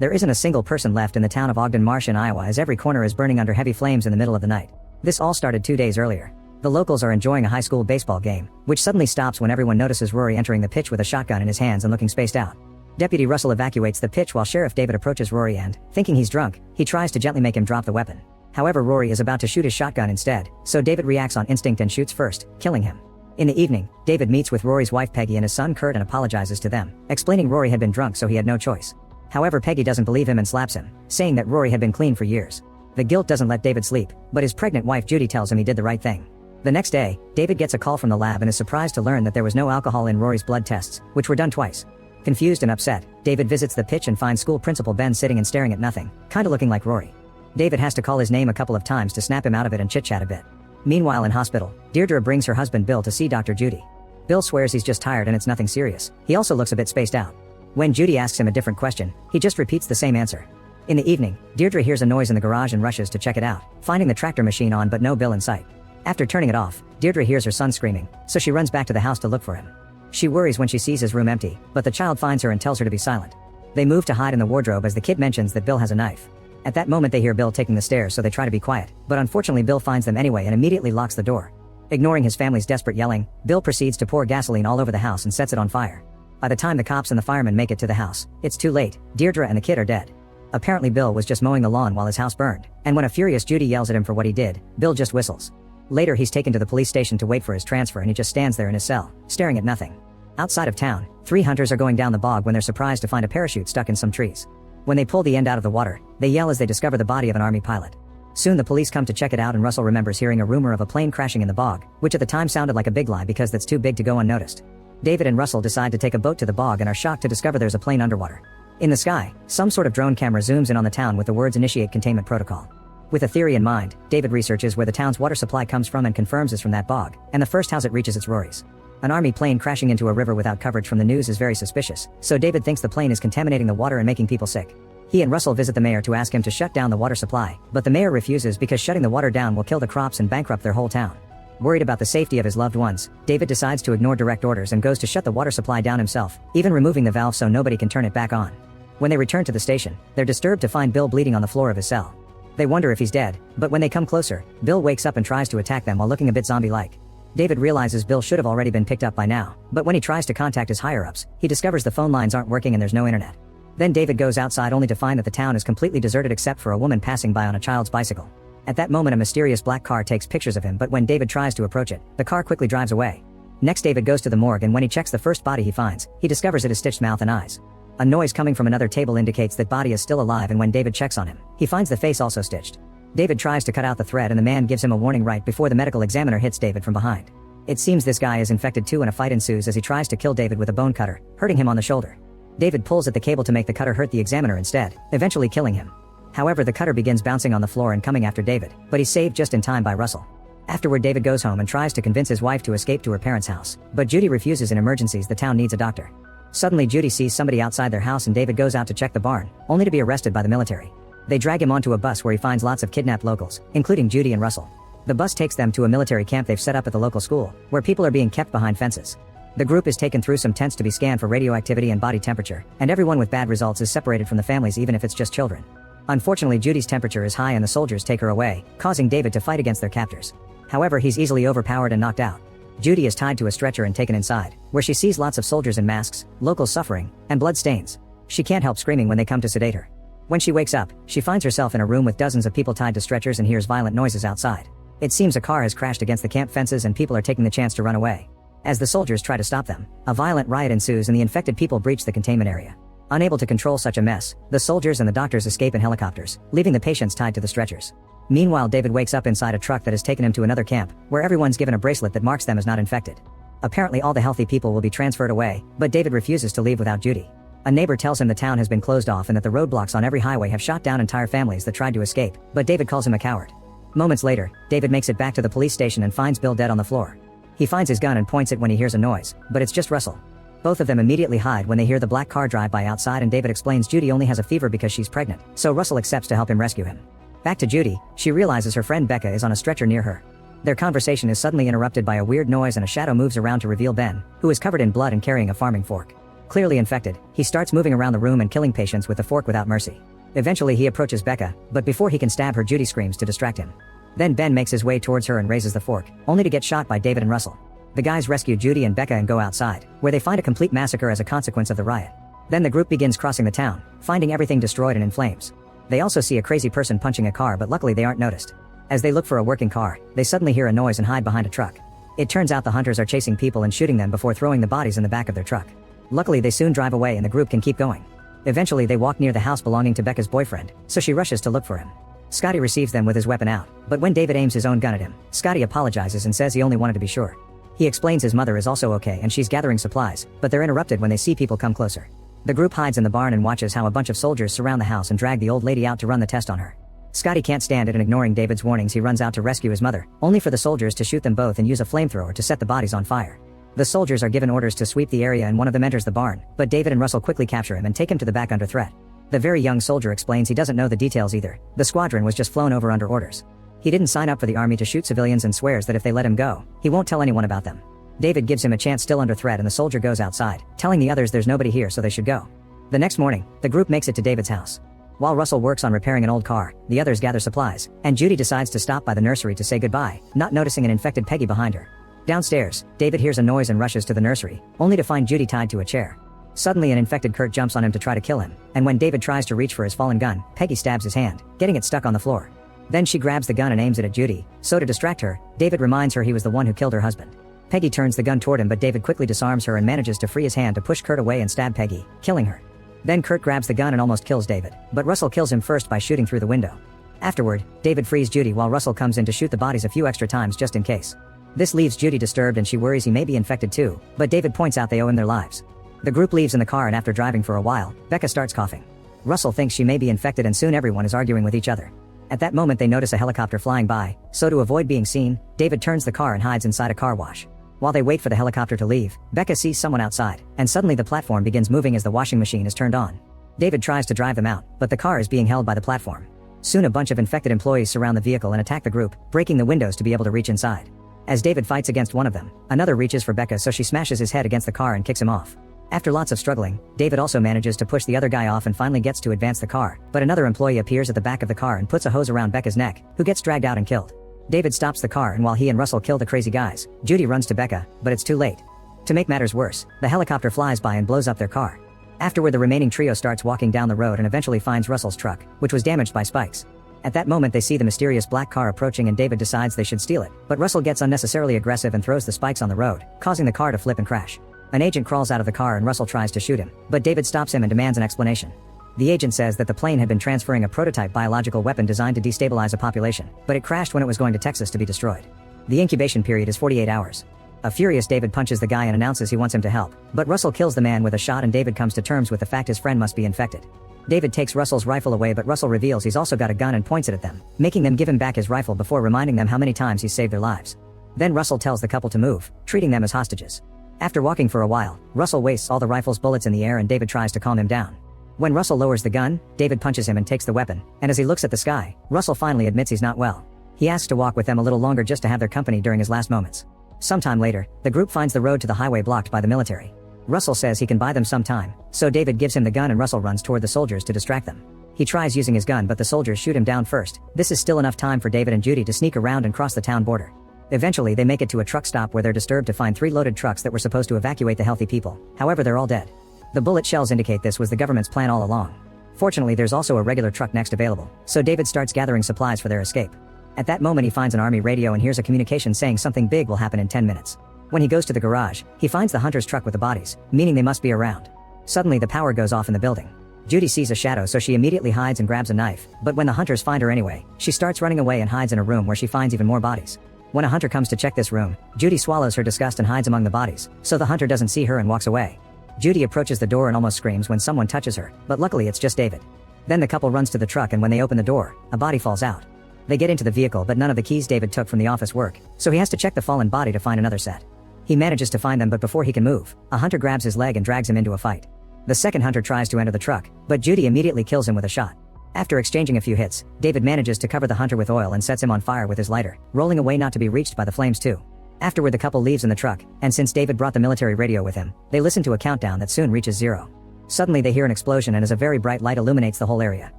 There isn't a single person left in the town of Ogden Marsh in Iowa as every corner is burning under heavy flames in the middle of the night. This all started 2 days earlier. The locals are enjoying a high school baseball game, which suddenly stops when everyone notices Rory entering the pitch with a shotgun in his hands and looking spaced out. Deputy Russell evacuates the pitch while Sheriff David approaches Rory and, thinking he's drunk, he tries to gently make him drop the weapon. However, Rory is about to shoot his shotgun instead, so David reacts on instinct and shoots first, killing him. In the evening, David meets with Rory's wife Peggy and his son Kurt and apologizes to them, explaining Rory had been drunk so he had no choice. However, Peggy doesn't believe him and slaps him, saying that Rory had been clean for years. The guilt doesn't let David sleep, but his pregnant wife Judy tells him he did the right thing. The next day, David gets a call from the lab and is surprised to learn that there was no alcohol in Rory's blood tests, which were done twice. Confused and upset, David visits the pitch and finds school principal Ben sitting and staring at nothing, kinda looking like Rory. David has to call his name a couple of times to snap him out of it and chit-chat a bit. Meanwhile in hospital, Deirdre brings her husband Bill to see Dr. Judy. Bill swears he's just tired and it's nothing serious. He also looks a bit spaced out. When Judy asks him a different question, he just repeats the same answer. In the evening, Deirdre hears a noise in the garage and rushes to check it out, finding the tractor machine on but no Bill in sight. After turning it off, Deirdre hears her son screaming, so she runs back to the house to look for him. She worries when she sees his room empty, but the child finds her and tells her to be silent. They move to hide in the wardrobe as the kid mentions that Bill has a knife. At that moment they hear Bill taking the stairs, so they try to be quiet, but unfortunately Bill finds them anyway and immediately locks the door. Ignoring his family's desperate yelling, Bill proceeds to pour gasoline all over the house and sets it on fire. By the time the cops and the firemen make it to the house, it's too late. Deirdre and the kid are dead. Apparently Bill was just mowing the lawn while his house burned, and when a furious Judy yells at him for what he did, Bill just whistles. Later he's taken to the police station to wait for his transfer and he just stands there in his cell, staring at nothing. Outside of town, 3 hunters are going down the bog when they're surprised to find a parachute stuck in some trees. When they pull the end out of the water, they yell as they discover the body of an army pilot. Soon the police come to check it out and Russell remembers hearing a rumor of a plane crashing in the bog, which at the time sounded like a big lie because that's too big to go unnoticed. David and Russell decide to take a boat to the bog and are shocked to discover there's a plane underwater. In the sky, some sort of drone camera zooms in on the town with the words "Initiate Containment Protocol." With a theory in mind, David researches where the town's water supply comes from and confirms it's from that bog, and the first house it reaches is Rory's. An army plane crashing into a river without coverage from the news is very suspicious, so David thinks the plane is contaminating the water and making people sick. He and Russell visit the mayor to ask him to shut down the water supply, but the mayor refuses because shutting the water down will kill the crops and bankrupt their whole town. Worried about the safety of his loved ones, David decides to ignore direct orders and goes to shut the water supply down himself, even removing the valve so nobody can turn it back on. When they return to the station, they're disturbed to find Bill bleeding on the floor of his cell. They wonder if he's dead, but when they come closer, Bill wakes up and tries to attack them while looking a bit zombie-like. David realizes Bill should have already been picked up by now, but when he tries to contact his higher-ups, he discovers the phone lines aren't working and there's no internet. Then David goes outside only to find that the town is completely deserted except for a woman passing by on a child's bicycle. At that moment a mysterious black car takes pictures of him, but when David tries to approach it, the car quickly drives away. Next David goes to the morgue and when he checks the first body he finds, he discovers it is stitched mouth and eyes. A noise coming from another table indicates that body is still alive, and when David checks on him, he finds the face also stitched. David tries to cut out the thread and the man gives him a warning right before the medical examiner hits David from behind. It seems this guy is infected too and a fight ensues as he tries to kill David with a bone cutter, hurting him on the shoulder. David pulls at the cable to make the cutter hurt the examiner instead, eventually killing him. However, the cutter begins bouncing on the floor and coming after David, but he's saved just in time by Russell. Afterward David goes home and tries to convince his wife to escape to her parents' house, but Judy refuses. In emergencies the town needs a doctor. Suddenly Judy sees somebody outside their house and David goes out to check the barn, only to be arrested by the military. They drag him onto a bus where he finds lots of kidnapped locals, including Judy and Russell. The bus takes them to a military camp they've set up at the local school, where people are being kept behind fences. The group is taken through some tents to be scanned for radioactivity and body temperature, and everyone with bad results is separated from the families even if it's just children. Unfortunately Judy's temperature is high and the soldiers take her away, causing David to fight against their captors. However, he's easily overpowered and knocked out. Judy is tied to a stretcher and taken inside, where she sees lots of soldiers in masks, locals suffering, and blood stains. She can't help screaming when they come to sedate her. When she wakes up, she finds herself in a room with dozens of people tied to stretchers and hears violent noises outside. It seems a car has crashed against the camp fences and people are taking the chance to run away. As the soldiers try to stop them, a violent riot ensues and the infected people breach the containment area. Unable to control such a mess, the soldiers and the doctors escape in helicopters, leaving the patients tied to the stretchers. Meanwhile, David wakes up inside a truck that has taken him to another camp, where everyone's given a bracelet that marks them as not infected. Apparently all the healthy people will be transferred away, but David refuses to leave without Judy. A neighbor tells him the town has been closed off and that the roadblocks on every highway have shot down entire families that tried to escape, but David calls him a coward. Moments later, David makes it back to the police station and finds Bill dead on the floor. He finds his gun and points it when he hears a noise, but it's just Russell. Both of them immediately hide when they hear the black car drive by outside, and David explains Judy only has a fever because she's pregnant, so Russell accepts to help him rescue him. Back to Judy, she realizes her friend Becca is on a stretcher near her. Their conversation is suddenly interrupted by a weird noise and a shadow moves around to reveal Ben, who is covered in blood and carrying a farming fork. Clearly infected, he starts moving around the room and killing patients with the fork without mercy. Eventually he approaches Becca, but before he can stab her, Judy screams to distract him. Then Ben makes his way towards her and raises the fork, only to get shot by David and Russell. The guys rescue Judy and Becca and go outside, where they find a complete massacre as a consequence of the riot. Then the group begins crossing the town, finding everything destroyed and in flames. They also see a crazy person punching a car, but luckily they aren't noticed. As they look for a working car, they suddenly hear a noise and hide behind a truck. It turns out the hunters are chasing people and shooting them before throwing the bodies in the back of their truck. Luckily they soon drive away and the group can keep going. Eventually they walk near the house belonging to Becca's boyfriend, so she rushes to look for him. Scotty receives them with his weapon out, but when David aims his own gun at him, Scotty apologizes and says he only wanted to be sure. He explains his mother is also okay and she's gathering supplies, but they're interrupted when they see people come closer. The group hides in the barn and watches how a bunch of soldiers surround the house and drag the old lady out to run the test on her. Scotty can't stand it and ignoring David's warnings he runs out to rescue his mother, only for the soldiers to shoot them both and use a flamethrower to set the bodies on fire. The soldiers are given orders to sweep the area and one of them enters the barn, but David and Russell quickly capture him and take him to the back under threat. The very young soldier explains he doesn't know the details either. The squadron was just flown over under orders. He didn't sign up for the army to shoot civilians and swears that if they let him go, he won't tell anyone about them. David gives him a chance still under threat and the soldier goes outside, telling the others there's nobody here so they should go. The next morning, the group makes it to David's house. While Russell works on repairing an old car, the others gather supplies, and Judy decides to stop by the nursery to say goodbye, not noticing an infected Peggy behind her. Downstairs, David hears a noise and rushes to the nursery, only to find Judy tied to a chair. Suddenly an infected Kurt jumps on him to try to kill him, and when David tries to reach for his fallen gun, Peggy stabs his hand, getting it stuck on the floor. Then she grabs the gun and aims it at Judy, so to distract her, David reminds her he was the one who killed her husband. Peggy turns the gun toward him but David quickly disarms her and manages to free his hand to push Kurt away and stab Peggy, killing her. Then Kurt grabs the gun and almost kills David, but Russell kills him first by shooting through the window. Afterward, David frees Judy while Russell comes in to shoot the bodies a few extra times just in case. This leaves Judy disturbed and she worries he may be infected too, but David points out they owe him their lives. The group leaves in the car and after driving for a while, Becca starts coughing. Russell thinks she may be infected and soon everyone is arguing with each other. At that moment they notice a helicopter flying by, so to avoid being seen, David turns the car and hides inside a car wash. While they wait for the helicopter to leave, Becca sees someone outside, and suddenly the platform begins moving as the washing machine is turned on. David tries to drive them out, but the car is being held by the platform. Soon a bunch of infected employees surround the vehicle and attack the group, breaking the windows to be able to reach inside. As David fights against one of them, another reaches for Becca so she smashes his head against the car and kicks him off. After lots of struggling, David also manages to push the other guy off and finally gets to advance the car, but another employee appears at the back of the car and puts a hose around Becca's neck, who gets dragged out and killed. David stops the car and while he and Russell kill the crazy guys, Judy runs to Becca, but it's too late. To make matters worse, the helicopter flies by and blows up their car. Afterward the remaining trio starts walking down the road and eventually finds Russell's truck, which was damaged by spikes. At that moment they see the mysterious black car approaching and David decides they should steal it, but Russell gets unnecessarily aggressive and throws the spikes on the road, causing the car to flip and crash. An agent crawls out of the car and Russell tries to shoot him, but David stops him and demands an explanation. The agent says that the plane had been transferring a prototype biological weapon designed to destabilize a population, but it crashed when it was going to Texas to be destroyed. The incubation period is 48 hours. A furious David punches the guy and announces he wants him to help, but Russell kills the man with a shot and David comes to terms with the fact his friend must be infected. David takes Russell's rifle away but Russell reveals he's also got a gun and points it at them, making them give him back his rifle before reminding them how many times he's saved their lives. Then Russell tells the couple to move, treating them as hostages. After walking for a while, Russell wastes all the rifle's bullets in the air and David tries to calm him down. When Russell lowers the gun, David punches him and takes the weapon, and as he looks at the sky, Russell finally admits he's not well. He asks to walk with them a little longer just to have their company during his last moments. Sometime later, the group finds the road to the highway blocked by the military. Russell says he can buy them some time, so David gives him the gun and Russell runs toward the soldiers to distract them. He tries using his gun but the soldiers shoot him down first. This is still enough time for David and Judy to sneak around and cross the town border. Eventually they make it to a truck stop where they're disturbed to find 3 loaded trucks that were supposed to evacuate the healthy people, however they're all dead. The bullet shells indicate this was the government's plan all along. Fortunately there's also a regular truck next available, so David starts gathering supplies for their escape. At that moment he finds an army radio and hears a communication saying something big will happen in 10 minutes. When he goes to the garage, he finds the hunter's truck with the bodies, meaning they must be around. Suddenly the power goes off in the building. Judy sees a shadow so she immediately hides and grabs a knife, but when the hunters find her anyway, she starts running away and hides in a room where she finds even more bodies. When a hunter comes to check this room, Judy swallows her disgust and hides among the bodies, so the hunter doesn't see her and walks away. Judy approaches the door and almost screams when someone touches her, but luckily it's just David. Then the couple runs to the truck and when they open the door, a body falls out. They get into the vehicle but none of the keys David took from the office work, so he has to check the fallen body to find another set. He manages to find them but before he can move, a hunter grabs his leg and drags him into a fight. The second hunter tries to enter the truck, but Judy immediately kills him with a shot. After exchanging a few hits, David manages to cover the hunter with oil and sets him on fire with his lighter, rolling away not to be reached by the flames too. Afterward, the couple leaves in the truck, and since David brought the military radio with him, they listen to a countdown that soon reaches 0. Suddenly they hear an explosion, and as a very bright light illuminates the whole area,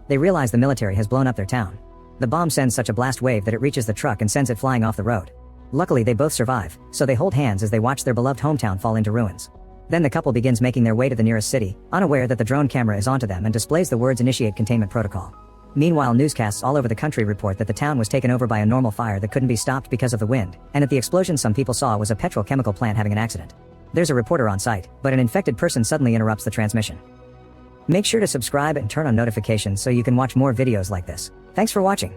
they realize the military has blown up their town. The bomb sends such a blast wave that it reaches the truck and sends it flying off the road. Luckily they both survive, so they hold hands as they watch their beloved hometown fall into ruins. Then the couple begins making their way to the nearest city, unaware that the drone camera is onto them and displays the words "Initiate Containment Protocol." Meanwhile, newscasts all over the country report that the town was taken over by a normal fire that couldn't be stopped because of the wind, and that the explosion some people saw was a petrochemical plant having an accident. There's a reporter on site, but an infected person suddenly interrupts the transmission. Make sure to subscribe and turn on notifications so you can watch more videos like this. Thanks for watching.